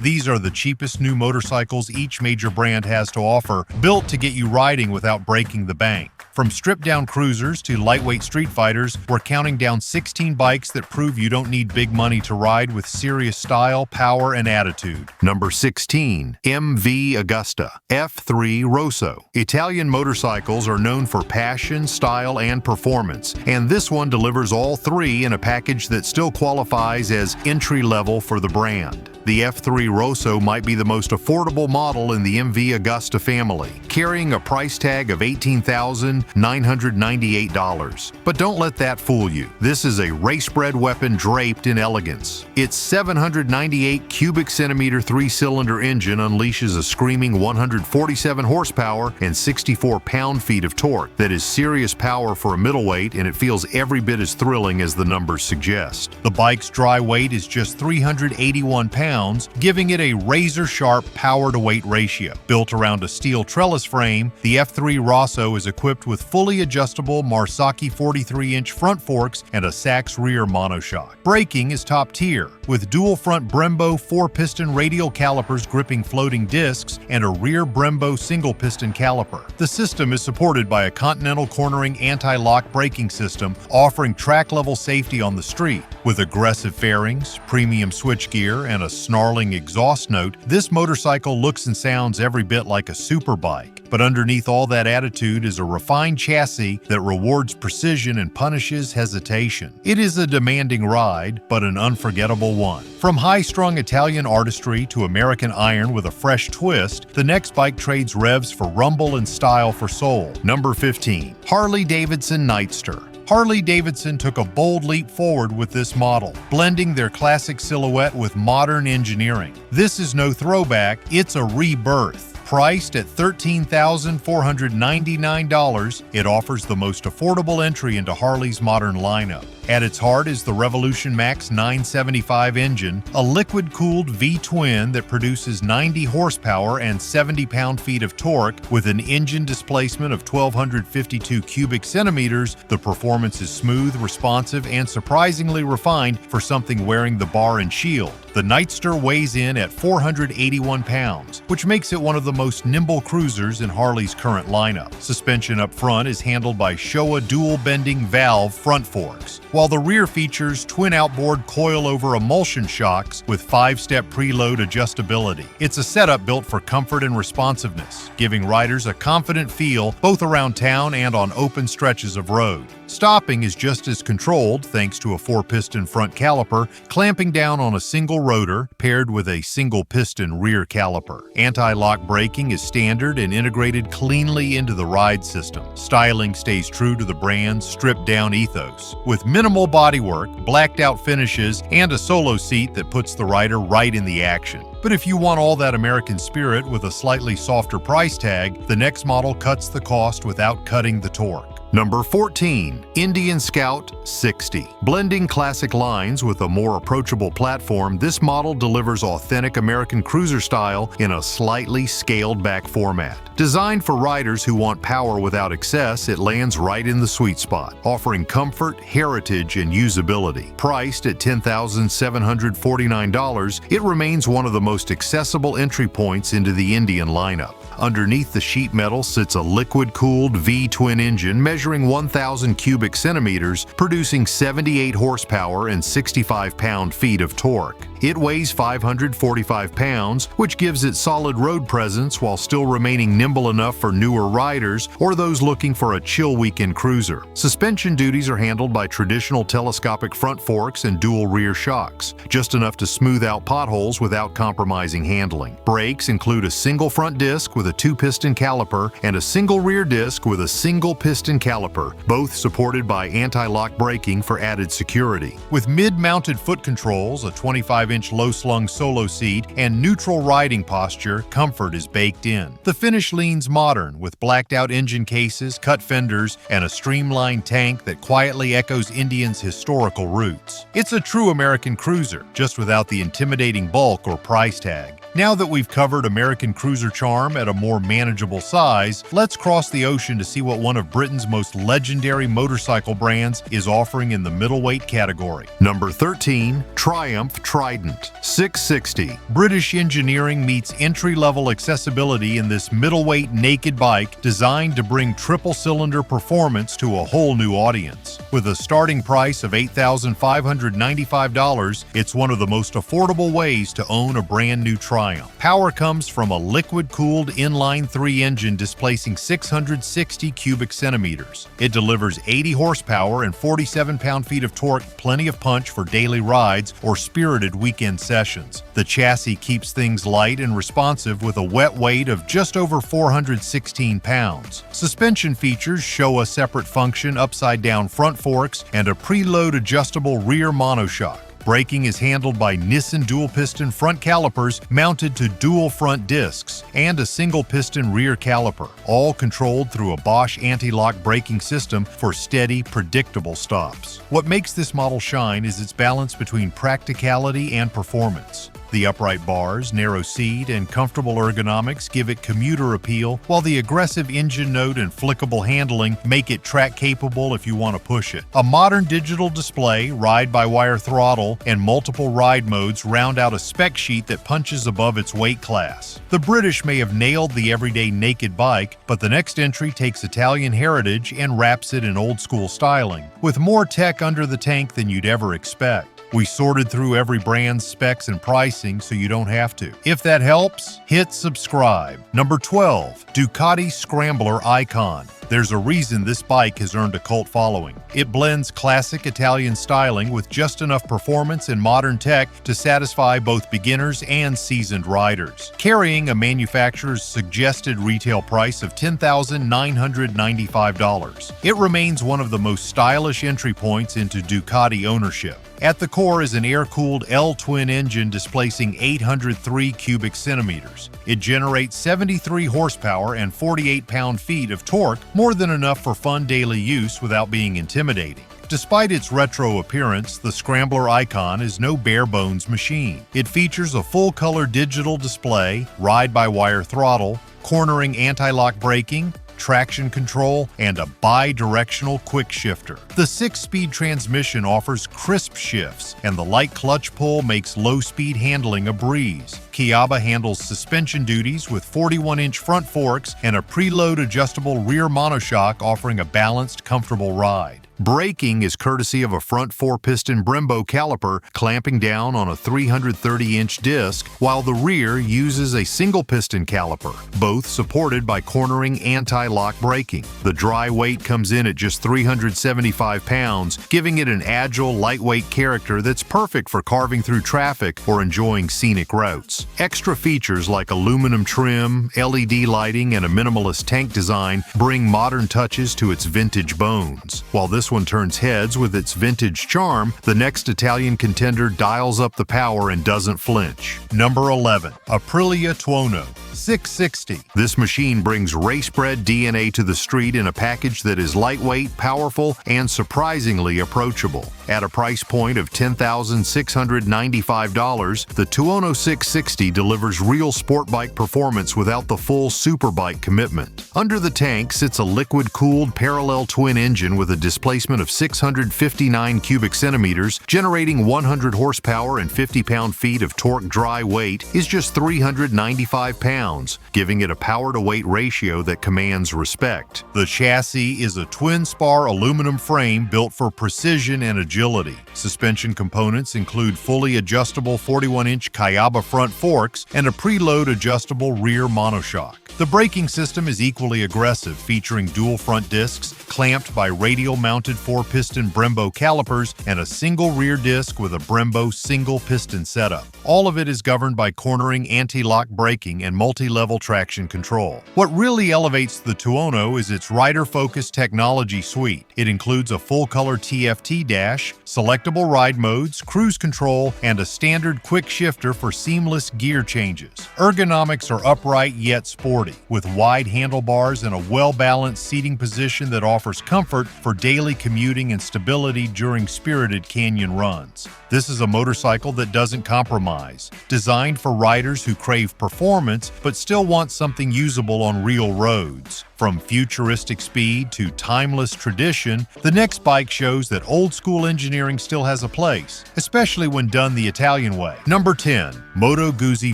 These are the cheapest new motorcycles each major brand has to offer, built to get you riding without breaking the bank. From stripped-down cruisers to lightweight street fighters, we're counting down 16 bikes that prove you don't need big money to ride with serious style, power, and attitude. Number 16. MV Agusta F3 Rosso. Italian motorcycles are known for passion, style, and performance, and this one delivers all three in a package that still qualifies as entry-level for the brand. The F3 Rosso might be the most affordable model in the MV Agusta family, carrying a price tag of $18,998. But don't let that fool you. This is a race-bred weapon draped in elegance. Its 798 cubic centimeter three-cylinder engine unleashes a screaming 147 horsepower and 64 pound-feet of torque that is serious power for a middleweight, and it feels every bit as thrilling as the numbers suggest. The bike's dry weight is just 381 pounds, giving it a razor-sharp power-to-weight ratio. Built around a steel trellis frame, the F3 Rosso is equipped with fully adjustable Marsocchi 43-inch front forks and a Sachs rear monoshock. Braking is top tier, with dual front Brembo 4-piston radial calipers gripping floating discs and a rear Brembo single-piston caliper. The system is supported by a Continental cornering anti-lock braking system, offering track-level safety on the street. With aggressive fairings, premium switchgear, and a snarling exhaust note, this motorcycle looks and sounds every bit like a superbike. But underneath all that attitude is a refined chassis that rewards precision and punishes hesitation. It is a demanding ride, but an unforgettable one. From high-strung Italian artistry to American iron with a fresh twist, the next bike trades revs for rumble and style for soul. Number 15. Harley-Davidson Nightster. Harley-Davidson took a bold leap forward with this model, blending their classic silhouette with modern engineering. This is no throwback, it's a rebirth. Priced at $13,499, it offers the most affordable entry into Harley's modern lineup. At its heart is the Revolution Max 975 engine, a liquid-cooled V-twin that produces 90 horsepower and 70 pound-feet of torque. With an engine displacement of 1,252 cubic centimeters, the performance is smooth, responsive, and surprisingly refined for something wearing the bar and shield. The Nightster weighs in at 481 pounds, which makes it one of the most nimble cruisers in Harley's current lineup. Suspension up front is handled by Showa dual-bending valve front forks, while the rear features twin outboard coil-over emulsion shocks with 5-step preload adjustability. It's a setup built for comfort and responsiveness, giving riders a confident feel both around town and on open stretches of road. Stopping is just as controlled thanks to a 4-piston front caliper clamping down on a single rotor paired with a single-piston rear caliper. Anti-lock braking is standard and integrated cleanly into the ride system. Styling stays true to the brand's stripped-down ethos, with minimal bodywork, blacked-out finishes, and a solo seat that puts the rider right in the action. But if you want all that American spirit with a slightly softer price tag, the next model cuts the cost without cutting the torque. Number 14. Indian Scout 60. Blending classic lines with a more approachable platform, this model delivers authentic American cruiser style in a slightly scaled-back format. Designed for riders who want power without excess, it lands right in the sweet spot, offering comfort, heritage, and usability. Priced at $10,749, it remains one of the most accessible entry points into the Indian lineup. Underneath the sheet metal sits a liquid-cooled V-twin engine measuring 1,000 cubic centimeters, producing 78 horsepower and 65 pound-feet of torque. It weighs 545 pounds, which gives it solid road presence while still remaining nimble enough for newer riders or those looking for a chill weekend cruiser. Suspension duties are handled by traditional telescopic front forks and dual rear shocks, just enough to smooth out potholes without compromising handling. Brakes include a single front disc with a 2-piston caliper and a single rear disc with a single piston caliper, both supported by anti-lock braking for added security. With mid-mounted foot controls, a 25-inch low-slung solo seat, and neutral riding posture, comfort is baked in. The finish leans modern, with blacked-out engine cases, cut fenders, and a streamlined tank that quietly echoes Indian's historical roots. It's a true American cruiser, just without the intimidating bulk or price tag. Now that we've covered American cruiser charm at a more manageable size, let's cross the ocean to see what one of Britain's most legendary motorcycle brands is offering in the middleweight category. Number 13. Triumph Trident 660. British engineering meets entry-level accessibility in this middleweight naked bike designed to bring triple-cylinder performance to a whole new audience. With a starting price of $8,595, it's one of the most affordable ways to own a brand new Triumph. Power comes from a liquid-cooled inline-3 engine displacing 660 cubic centimeters. It delivers 80 horsepower and 47 pound-feet of torque, plenty of punch for daily rides or spirited weekend sessions. The chassis keeps things light and responsive with a wet weight of just over 416 pounds. Suspension features show a separate function upside-down front forks and a preload adjustable rear monoshock. Braking is handled by Nissin dual-piston front calipers mounted to dual front discs and a single-piston rear caliper, all controlled through a Bosch anti-lock braking system for steady, predictable stops. What makes this model shine is its balance between practicality and performance. The upright bars, narrow seat, and comfortable ergonomics give it commuter appeal, while the aggressive engine note and flickable handling make it track-capable if you want to push it. A modern digital display, ride-by-wire throttle, and multiple ride modes round out a spec sheet that punches above its weight class. The British may have nailed the everyday naked bike, but the next entry takes Italian heritage and wraps it in old-school styling, with more tech under the tank than you'd ever expect. We sorted through every brand's specs and pricing so you don't have to. If that helps, hit subscribe. Number 12. Ducati Scrambler Icon. There's a reason this bike has earned a cult following. It blends classic Italian styling with just enough performance and modern tech to satisfy both beginners and seasoned riders. Carrying a manufacturer's suggested retail price of $10,995, it remains one of the most stylish entry points into Ducati ownership. At the core is an air-cooled L-twin engine displacing 803 cubic centimeters. It generates 73 horsepower and 48 pound-feet of torque, more than enough for fun daily use without being intimidating. Despite its retro appearance, the Scrambler Icon is no bare-bones machine. It features a full-color digital display, ride-by-wire throttle, cornering anti-lock braking, traction control, and a bi-directional quick shifter. The 6-speed transmission offers crisp shifts, and the light clutch pull makes low-speed handling a breeze. Kawasaki handles suspension duties with 41-inch front forks and a preload adjustable rear monoshock offering a balanced, comfortable ride. Braking is courtesy of a front 4-piston Brembo caliper clamping down on a 330-inch disc, while the rear uses a single-piston caliper, both supported by cornering anti-lock braking. The dry weight comes in at just 375 pounds, giving it an agile, lightweight character that's perfect for carving through traffic or enjoying scenic routes. Extra features like aluminum trim, LED lighting, and a minimalist tank design bring modern touches to its vintage bones. While this one turns heads with its vintage charm, the next Italian contender dials up the power and doesn't flinch. Number 11. Aprilia Tuono 660. This machine brings race-bred DNA to the street in a package that is lightweight, powerful, and surprisingly approachable. At a price point of $10,695, the Tuono 660 delivers real sport bike performance without the full superbike commitment. Under the tank sits a liquid-cooled parallel twin engine with a displacement of 659 cubic centimeters, generating 100 horsepower and 50 pound-feet of torque. Dry weight is just 395 pounds, giving it a power-to-weight ratio that commands respect. The chassis is a twin-spar aluminum frame built for precision and agility. Suspension components include fully adjustable 41-inch Kawasaki front forks and a preload adjustable rear monoshock. The braking system is equally aggressive, featuring dual front discs clamped by radial-mounted 4-piston Brembo calipers and a single rear disc with a Brembo single-piston setup. All of it is governed by cornering anti-lock braking and multi-level traction control. What really elevates the Tuono is its rider-focused technology suite. It includes a full-color TFT dash, selectable ride modes, cruise control, and a standard quick shifter for seamless gear changes. Ergonomics are upright yet sporty, with wide handlebars and a well-balanced seating position that offers comfort for daily commuting and stability during spirited canyon runs. This is a motorcycle that doesn't compromise, designed for riders who crave performance but still want something usable on real roads. From futuristic speed to timeless tradition, the next bike shows that old-school engineering still has a place, especially when done the Italian way. Number 10. Moto Guzzi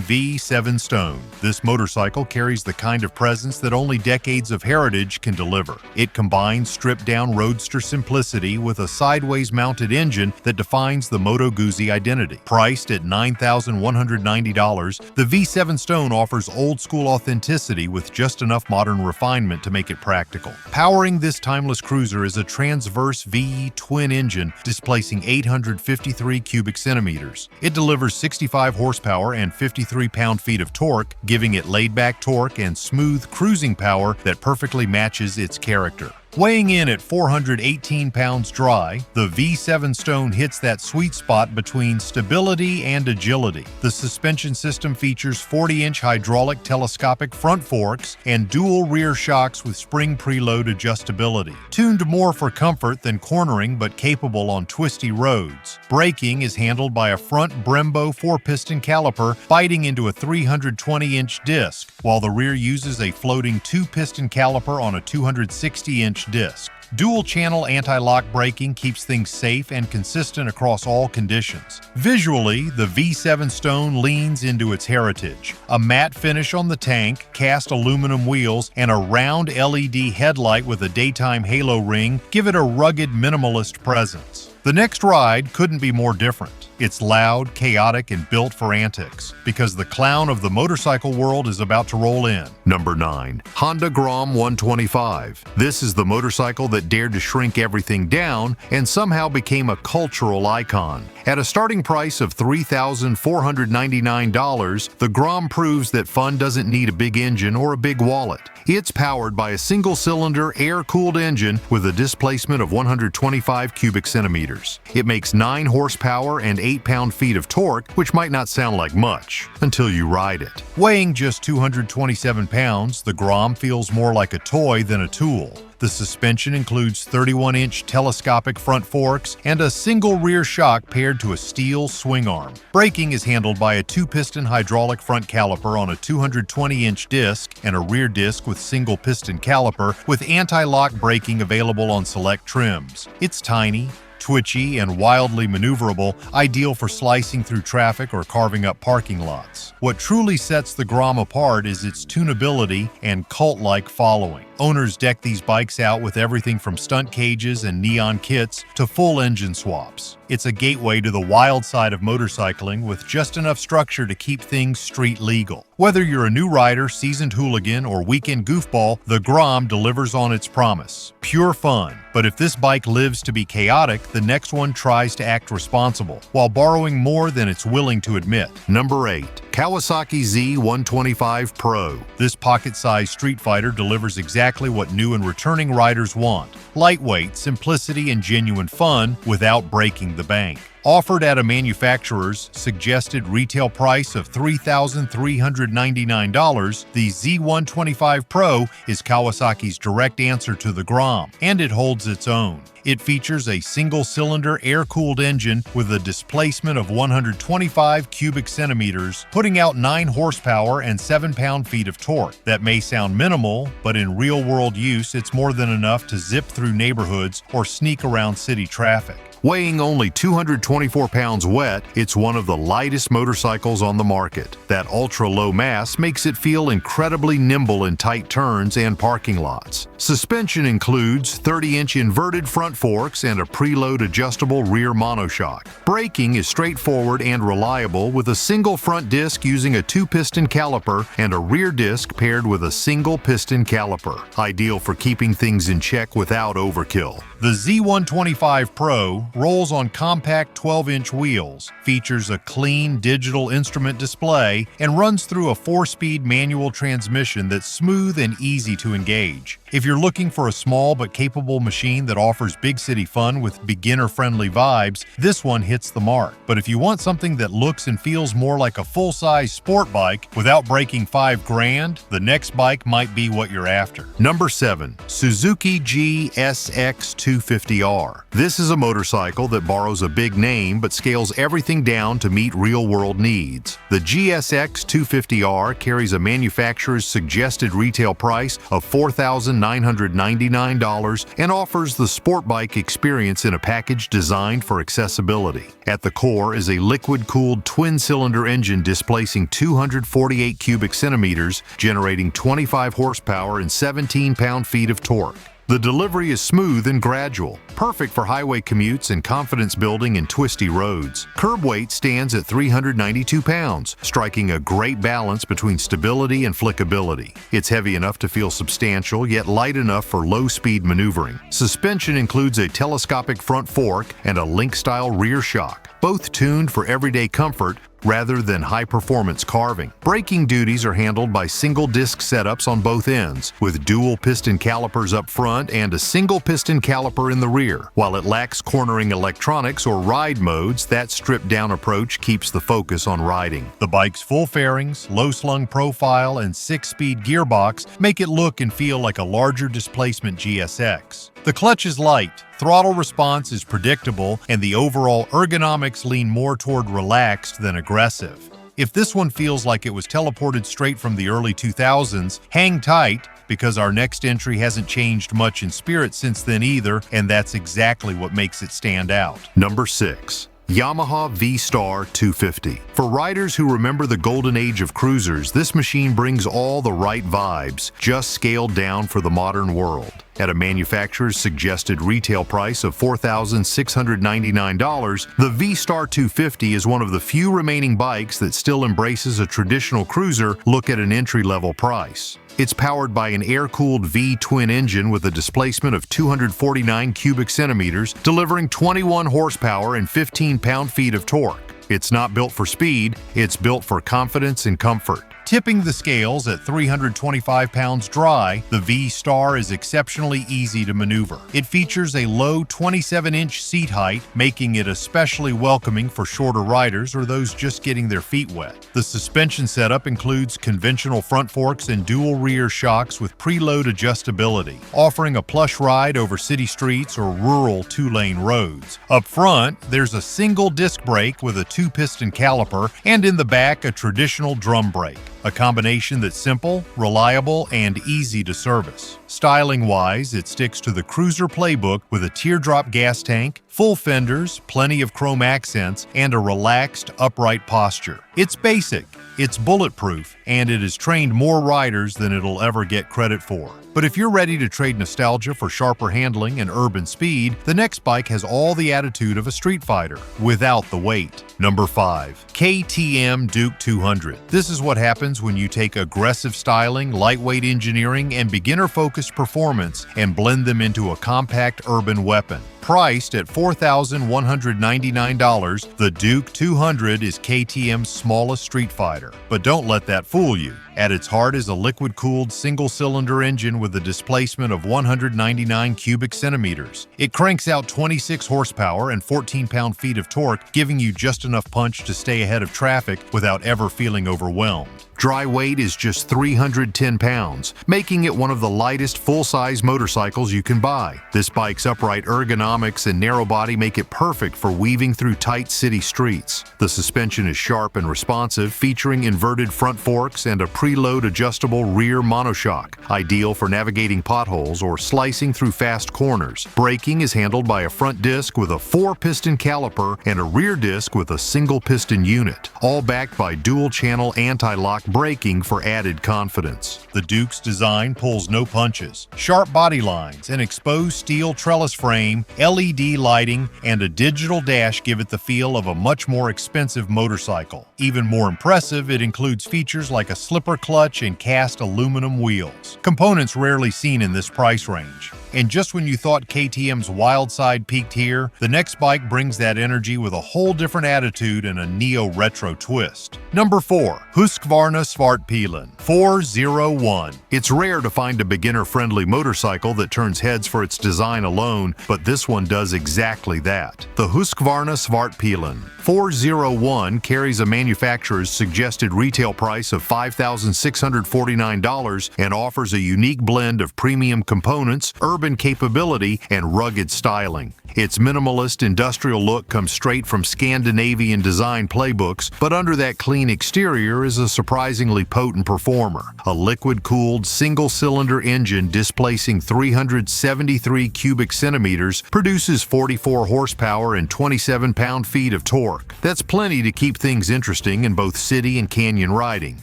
V7 Stone. This motorcycle carries the kind of presence that only decades of heritage can deliver. It combines stripped-down roadster simplicity with a sideways-mounted engine that defines the Moto Guzzi identity. Priced at $9,190, the V7 Stone offers old-school authenticity with just enough modern refinement to make it practical. Powering this timeless cruiser is a transverse VE twin engine displacing 853 cubic centimeters. It delivers 65 horsepower and 53 pound-feet of torque, giving it laid-back torque and smooth cruising power that perfectly matches its character. Weighing in at 418 pounds dry, the V7 Stone hits that sweet spot between stability and agility. The suspension system features 40-inch hydraulic telescopic front forks and dual rear shocks with spring preload adjustability. Tuned more for comfort than cornering but capable on twisty roads. Braking is handled by a front Brembo 4-piston caliper biting into a 320-inch disc, while the rear uses a floating 2-piston caliper on a 260-inch disc. Dual-channel anti-lock braking keeps things safe and consistent across all conditions. Visually, the V7 Stone leans into its heritage. A matte finish on the tank, cast aluminum wheels, and a round LED headlight with a daytime halo ring give it a rugged, minimalist presence. The next ride couldn't be more different. It's loud, chaotic, and built for antics, because the clown of the motorcycle world is about to roll in. Number 9. Honda Grom 125. This is the motorcycle that dared to shrink everything down and somehow became a cultural icon. At a starting price of $3,499, the Grom proves that fun doesn't need a big engine or a big wallet. It's powered by a single-cylinder, air-cooled engine with a displacement of 125 cubic centimeters. It makes 9 horsepower and 8 pound-feet of torque, which might not sound like much until you ride it. Weighing just 227 pounds, the Grom feels more like a toy than a tool. The suspension includes 31-inch telescopic front forks and a single rear shock paired to a steel swing arm. Braking is handled by a 2-piston hydraulic front caliper on a 220-inch disc and a rear disc with single-piston caliper with anti-lock braking available on select trims. It's tiny, twitchy, and wildly maneuverable, ideal for slicing through traffic or carving up parking lots. What truly sets the Grom apart is its tunability and cult-like following. Owners deck these bikes out with everything from stunt cages and neon kits to full engine swaps. It's a gateway to the wild side of motorcycling with just enough structure to keep things street legal. Whether you're a new rider, seasoned hooligan, or weekend goofball, the Grom delivers on its promise. Pure fun. But if this bike lives to be chaotic, the next one tries to act responsible, while borrowing more than it's willing to admit. Number 8. Kawasaki Z 125 Pro. This pocket-sized street fighter delivers exactly what new and returning riders want. Lightweight, simplicity, and genuine fun without breaking the bank. Offered at a manufacturer's suggested retail price of $3,399, the Z125 Pro is Kawasaki's direct answer to the Grom, and it holds its own. It features a single-cylinder air-cooled engine with a displacement of 125 cubic centimeters, putting out 9 horsepower and 7 pound-feet of torque. That may sound minimal, but in real-world use, it's more than enough to zip through neighborhoods or sneak around city traffic. Weighing only 224 pounds wet, it's one of the lightest motorcycles on the market. That ultra-low mass makes it feel incredibly nimble in tight turns and parking lots. Suspension includes 30-inch inverted front forks and a preload adjustable rear monoshock. Braking is straightforward and reliable with a single front disc using a 2-piston caliper and a rear disc paired with a single piston caliper. Ideal for keeping things in check without overkill. The Z125 Pro, rolls on compact 12-inch wheels, features a clean digital instrument display, and runs through a 4-speed manual transmission that's smooth and easy to engage. If you're looking for a small but capable machine that offers big city fun with beginner-friendly vibes, this one hits the mark. But if you want something that looks and feels more like a full-size sport bike without breaking $5,000, the next bike might be what you're after. Number 7. Suzuki GSX250 R. This is a motorcycle that borrows a big name but scales everything down to meet real-world needs. The GSX250R carries a manufacturer's suggested retail price of $4,999 and offers the sport bike experience in a package designed for accessibility. At the core is a liquid-cooled twin-cylinder engine displacing 248 cubic centimeters, generating 25 horsepower and 17 pound-feet of torque. The delivery is smooth and gradual, perfect for highway commutes and confidence building in twisty roads. Curb weight stands at 392 pounds, striking a great balance between stability and flickability. It's heavy enough to feel substantial, yet light enough for low-speed maneuvering. Suspension includes a telescopic front fork and a link-style rear shock, both tuned for everyday comfort rather than high-performance carving. Braking duties are handled by single-disc setups on both ends, with dual-piston calipers up front and a single-piston caliper in the rear. While it lacks cornering electronics or ride modes, that stripped-down approach keeps the focus on riding. The bike's full fairings, low-slung profile, and 6-speed gearbox make it look and feel like a larger displacement GSX. The clutch is light, throttle response is predictable, and the overall ergonomics lean more toward relaxed than aggressive. If this one feels like it was teleported straight from the early 2000s, hang tight, because our next entry hasn't changed much in spirit since then either, and that's exactly what makes it stand out. Number 6. Yamaha V Star 250. For riders who remember the golden age of cruisers, this machine brings all the right vibes, just scaled down for the modern world. At a manufacturer's suggested retail price of $4,699, the V Star 250 is one of the few remaining bikes that still embraces a traditional cruiser look at an entry-level price. It's powered by an air-cooled V-twin engine with a displacement of 249 cubic centimeters, delivering 21 horsepower and 15 pound-feet of torque. It's not built for speed, it's built for confidence and comfort. Tipping the scales at 325 pounds dry, the V Star is exceptionally easy to maneuver. It features a low 27-inch seat height, making it especially welcoming for shorter riders or those just getting their feet wet. The suspension setup includes conventional front forks and dual rear shocks with preload adjustability, offering a plush ride over city streets or rural 2-lane roads. Up front, there's a single disc brake with a 2-piston caliper, and in the back, a traditional drum brake. A combination that's simple, reliable, and easy to service. Styling-wise, it sticks to the cruiser playbook with a teardrop gas tank, full fenders, plenty of chrome accents, and a relaxed, upright posture. It's basic, it's bulletproof, and it has trained more riders than it'll ever get credit for. But if you're ready to trade nostalgia for sharper handling and urban speed, the next bike has all the attitude of a street fighter, without the weight. Number 5. KTM Duke 200. This is what happens when you take aggressive styling, lightweight engineering, and beginner-focused performance and blend them into a compact urban weapon. Priced at $4,199, the Duke 200 is KTM's smallest street fighter. But don't let that fool you. At its heart is a liquid-cooled single-cylinder engine with a displacement of 199 cubic centimeters. It cranks out 26 horsepower and 14 pound-feet of torque, giving you just enough punch to stay ahead of traffic without ever feeling overwhelmed. Dry weight is just 310 pounds, making it one of the lightest full-size motorcycles you can buy. This bike's upright ergonomics and narrow body make it perfect for weaving through tight city streets. The suspension is sharp and responsive, featuring inverted front forks and a preload adjustable rear monoshock, ideal for navigating potholes or slicing through fast corners. Braking is handled by a front disc with a 4-piston caliper and a rear disc with a single-piston unit, all backed by dual-channel anti-lock braking for added confidence. The Duke's design pulls no punches. Sharp body lines, an exposed steel trellis frame, LED lighting, and a digital dash give it the feel of a much more expensive motorcycle. Even more impressive, it includes features like a slipper clutch and cast aluminum wheels, components rarely seen in this price range. And just when you thought KTM's wild side peaked here, the next bike brings that energy with a whole different attitude and a neo-retro twist. Number 4. Husqvarna Svartpilen 401. It's rare to find a beginner-friendly motorcycle that turns heads for its design alone, but this one does exactly that. The Husqvarna Svartpilen 401 carries a manufacturer's suggested retail price of $5,649 and offers a unique blend of premium components, urban capability, and rugged styling. Its minimalist industrial look comes straight from Scandinavian design playbooks, but under that clean exterior is a surprisingly potent performer. A liquid-cooled, single-cylinder engine displacing 373 cubic centimeters produces 44 horsepower and 27 pound-feet of torque. That's plenty to keep things interesting in both city and canyon riding.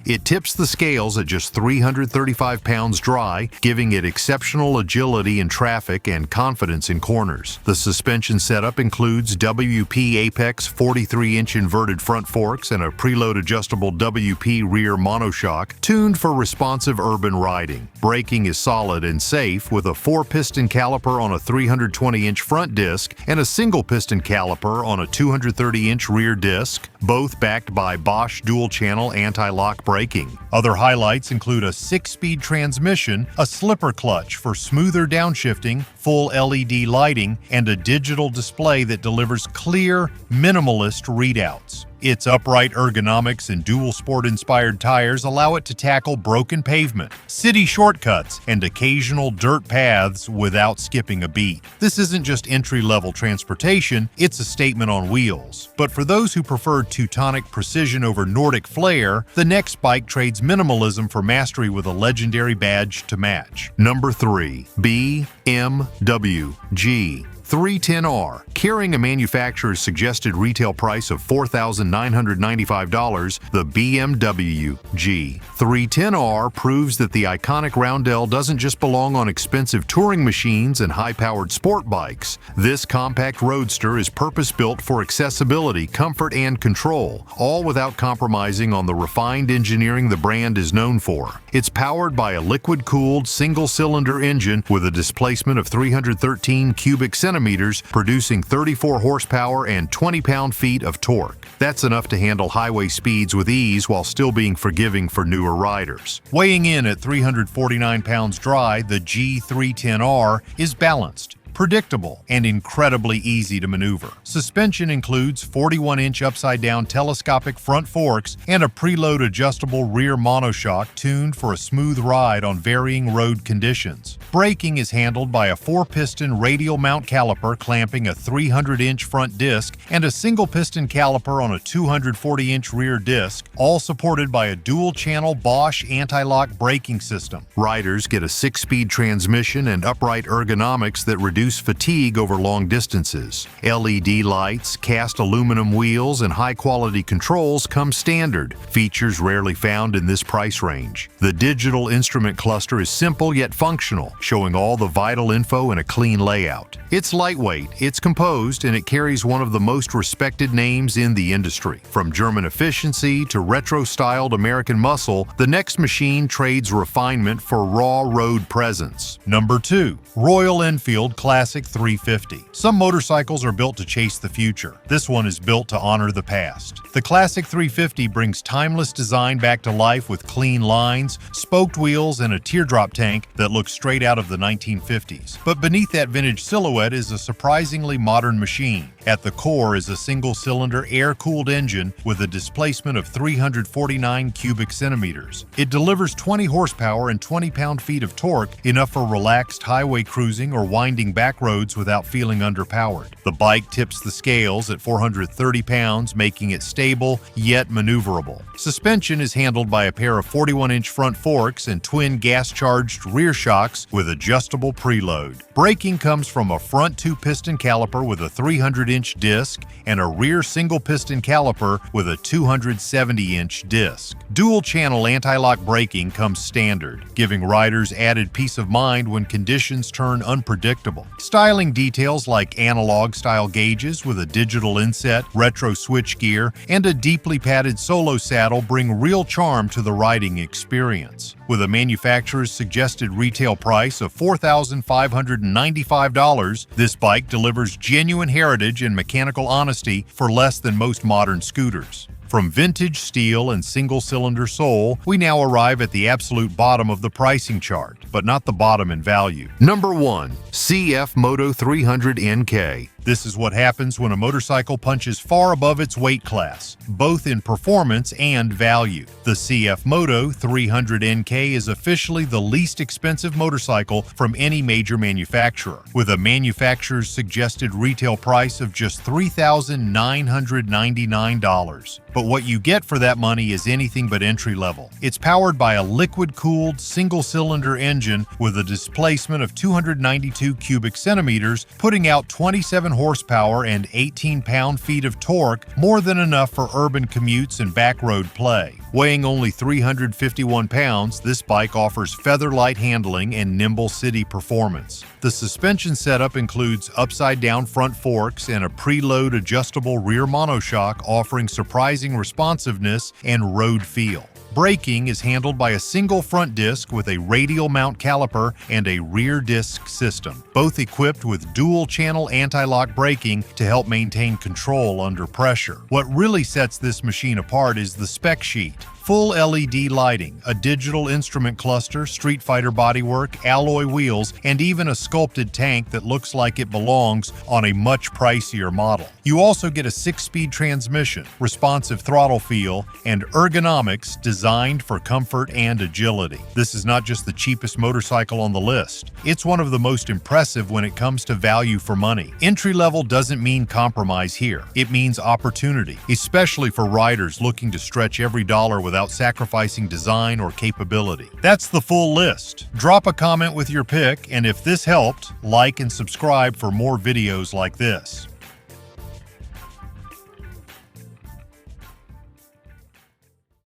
It tips the scales at just 335 pounds dry, giving it exceptional agility in traffic and confidence in corners. The suspension setup includes WP Apex 43-inch inverted front forks and a preload adjustable WP rear monoshock, tuned for responsive urban riding. Braking is solid and safe with a 4-piston caliper on a 320-inch front disc and a single-piston caliper on a 230-inch rear disc, both backed by Bosch dual-channel anti-lock braking. Other highlights include a 6-speed transmission, a slipper clutch for smoother downshifting, full LED lighting, and a digital display that delivers clear, minimalist readouts. Its upright ergonomics and dual sport-inspired tires allow it to tackle broken pavement, city shortcuts, and occasional dirt paths without skipping a beat. This isn't just entry-level transportation, it's a statement on wheels. But for those who prefer Teutonic precision over Nordic flair, the next bike trades minimalism for mastery with a legendary badge to match. Number 3. BMW G310R. Carrying a manufacturer's suggested retail price of $4,995, the BMW G310R proves that the iconic roundel doesn't just belong on expensive touring machines and high-powered sport bikes. This compact roadster is purpose-built for accessibility, comfort, and control, all without compromising on the refined engineering the brand is known for. It's powered by a liquid-cooled, single-cylinder engine with a displacement of 313 cubic centimeters, producing 34 horsepower and 20 pound-feet of torque. That's enough to handle highway speeds with ease while still being forgiving for newer riders. Weighing in at 349 pounds dry, the G310R is balanced, predictable, and incredibly easy to maneuver. Suspension includes 41-inch upside-down telescopic front forks and a preload adjustable rear monoshock tuned for a smooth ride on varying road conditions. Braking is handled by a 4-piston radial mount caliper clamping a 300-inch front disc and a single-piston caliper on a 240-inch rear disc, all supported by a dual-channel Bosch anti-lock braking system. Riders get a 6-speed transmission and upright ergonomics that reduce fatigue over long distances. LED lights, cast aluminum wheels, and high-quality controls come standard, features rarely found in this price range. The digital instrument cluster is simple yet functional, showing all the vital info in a clean layout. It's lightweight, it's composed, and it carries one of the most respected names in the industry. From German efficiency to retro-styled American muscle, the next machine trades refinement for raw road presence. Number 2. Royal Enfield Classic 350. Some motorcycles are built to chase the future. This one is built to honor the past. The Classic 350 brings timeless design back to life with clean lines, spoked wheels, and a teardrop tank that looks straight out of the 1950s. But beneath that vintage silhouette is a surprisingly modern machine. At the core is a single-cylinder air-cooled engine with a displacement of 349 cubic centimeters. It delivers 20 horsepower and 20 pound-feet of torque, enough for relaxed highway cruising or winding back roads without feeling underpowered. The bike tips the scales at 430 pounds, making it stable yet maneuverable. Suspension is handled by a pair of 41-inch front forks and twin gas-charged rear shocks with adjustable preload. Braking comes from a front 2-piston caliper with a 300-inch 12-inch disc and a rear single-piston caliper with a 270-inch disc. Dual-channel anti-lock braking comes standard, giving riders added peace of mind when conditions turn unpredictable. Styling details like analog-style gauges with a digital inset, retro switchgear, and a deeply padded solo saddle bring real charm to the riding experience. With a manufacturer's suggested retail price of $4,595, this bike delivers genuine heritage and mechanical honesty for less than most modern scooters. From vintage steel and single-cylinder sole, we now arrive at the absolute bottom of the pricing chart, but not the bottom in value. Number 1. CF Moto 300 NK. This is what happens when a motorcycle punches far above its weight class, both in performance and value. The CF Moto 300 NK is officially the least expensive motorcycle from any major manufacturer, with a manufacturer's suggested retail price of just $3,999. But what you get for that money is anything but entry-level. It's powered by a liquid-cooled, single-cylinder engine with a displacement of 292 cubic centimeters, putting out 27 horsepower and 18 pound-feet of torque, more than enough for urban commutes and backroad play. Weighing only 351 pounds, this bike offers feather-light handling and nimble city performance. The suspension setup includes upside-down front forks and a preload adjustable rear monoshock, offering surprising responsiveness and road feel. Braking is handled by a single front disc with a radial mount caliper and a rear disc system, both equipped with dual-channel anti-lock braking to help maintain control under pressure. What really sets this machine apart is the spec sheet. Full LED lighting, a digital instrument cluster, Street Fighter bodywork, alloy wheels, and even a sculpted tank that looks like it belongs on a much pricier model. You also get a 6-speed transmission, responsive throttle feel, and ergonomics designed for comfort and agility. This is not just the cheapest motorcycle on the list. It's one of the most impressive when it comes to value for money. Entry-level doesn't mean compromise here. It means opportunity, especially for riders looking to stretch every dollar without sacrificing design or capability. That's the full list. Drop a comment with your pick, and if this helped, like and subscribe for more videos like this.